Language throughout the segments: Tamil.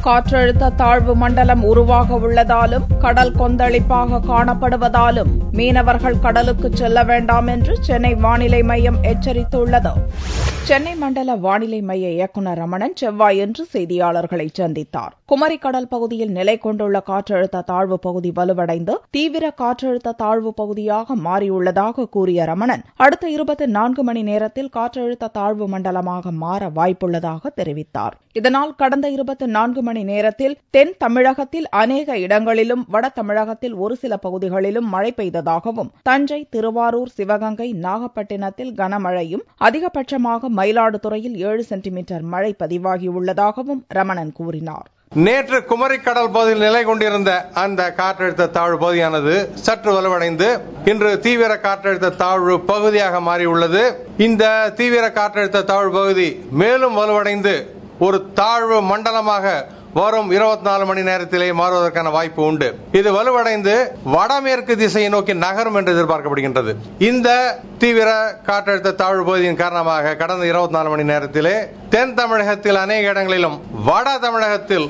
காற்றழுத்த தாழ்வு மண்டலம் உருவாக உள்ளதாலும் கடல் கொந்தளிப்பாக காணப்படுவதாலும் மீனவர்கள் கடலுக்கு செல்ல வேண்டாம் என்று சென்னை வானிலை மையம் எச்சரித்துள்ளது. சென்னை மண்டல வானிலை மைய இயக்குநர் ரமணன் செவ்வாயன்று செய்தியாளர்களை சந்தித்தார். குமரி கடல் பகுதியில் நிலை கொண்டுள்ள காற்றழுத்த தாழ்வு பகுதி வலுவடைந்து தீவிர காற்றழுத்த தாழ்வு பகுதியாக மாறியுள்ளதாக கூறிய ரமணன், அடுத்த 24 மணி நேரத்தில் காற்றழுத்த தாழ்வு மண்டலமாக மாற வாய்ப்புள்ளதாக தெரிவித்தார். இதனால் கடந்த 24 மணி நேரத்தில் தென் தமிழகத்தில் அநேக இடங்களிலும் வட தமிழகத்தில் ஒரு சில பகுதிகளிலும் மழை பெய்ததாகவும், தஞ்சை, திருவாரூர், சிவகங்கை, நாகப்பட்டினத்தில் கனமழையும் அதிகபட்சமாக மயிலாடுதுறையில் 7 சென்டிமீட்டர் மழை பதிவாகியுள்ளதாகவும் ரமணன் கூறினார். நேற்று குமரி கடல் பகுதியில் நிலை கொண்டிருந்த அந்த காற்றழுத்த தாழ்வு பகுதியானது சற்று வலுவடைந்து இன்று தீவிர காற்றழுத்த தாழ்வு பகுதியாக மாறியுள்ளது. இந்த தீவிர காற்றழுத்த தாழ்வு பகுதி மேலும் வலுவடைந்து ஒரு தாழ்வு மண்டலமாக வரும் 24 மணி நேரத்திலே மாறுவதற்கான வாய்ப்பு உண்டு. இது வலுவடைந்து வடமேற்கு திசையை நோக்கி நகரும் என்று எதிர்பார்க்கப்படுகின்றது. இந்த தீவிர காற்றழுத்த தாழ்வு பகுதியின் காரணமாக கடந்த 24 மணி நேரத்திலே தென் தமிழகத்தில் அநேக இடங்களிலும் வட தமிழகத்தில்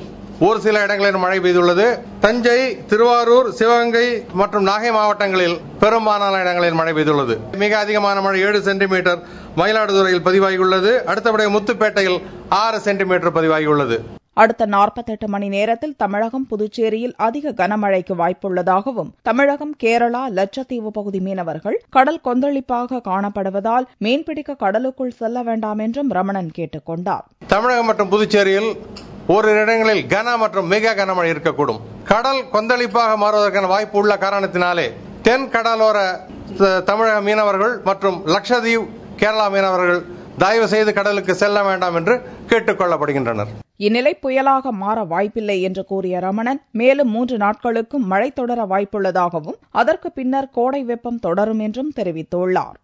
ஒரு சில இடங்களில் மழை பெய்துள்ளது. தஞ்சை, திருவாரூர், சிவகங்கை மற்றும் நாகை மாவட்டங்களில் பெரும்பாலான இடங்களில் மழை பெய்துள்ளது. மிக அதிகமான மழை 7 சென்டிமீட்டர் மயிலாடுதுறையில் பதிவாகியுள்ளது. அடுத்தபடியாக முத்துப்பேட்டையில் 6 சென்டிமீட்டர் பதிவாகியுள்ளது. அடுத்த 48 மணி நேரத்தில் தமிழகம், புதுச்சேரியில் அதிக கனமழைக்கு வாய்ப்புள்ளதாகவும், தமிழகம், கேரளா, லட்சத்தீவு பகுதி மீனவர்கள் கடல் கொந்தளிப்பாக காணப்படுவதால் மீன்பிடிக்க கடலுக்குள் செல்ல வேண்டாம் என்றும் ரமணன் கேட்டுக் கொண்டார். தமிழகம் மற்றும் புதுச்சேரியில் ஓரிரு இடங்களில் கன மற்றும் மிக கனமழை இருக்கக்கூடும். கடல் கொந்தளிப்பாக மாறுவதற்கான வாய்ப்பு உள்ள காரணத்தினாலே தென் கடலோர தமிழக மீனவர்கள் மற்றும் லட்சத்தீவு, கேரளா மீனவர்கள் தயவு செய்து கடலுக்கு செல்ல வேண்டாம் என்று கேட்டுக் கொள்ளப்படுகின்றனர். இந்நிலை புயலாக மாற வாய்ப்பில்லை என்று கூறிய ரமணன், மேலும் 3 நாட்களுக்கும் மழை தொடர வாய்ப்புள்ளதாகவும், அதற்கு பின்னர் கோடை வெப்பம் தொடரும் என்றும் தெரிவித்துள்ளார்.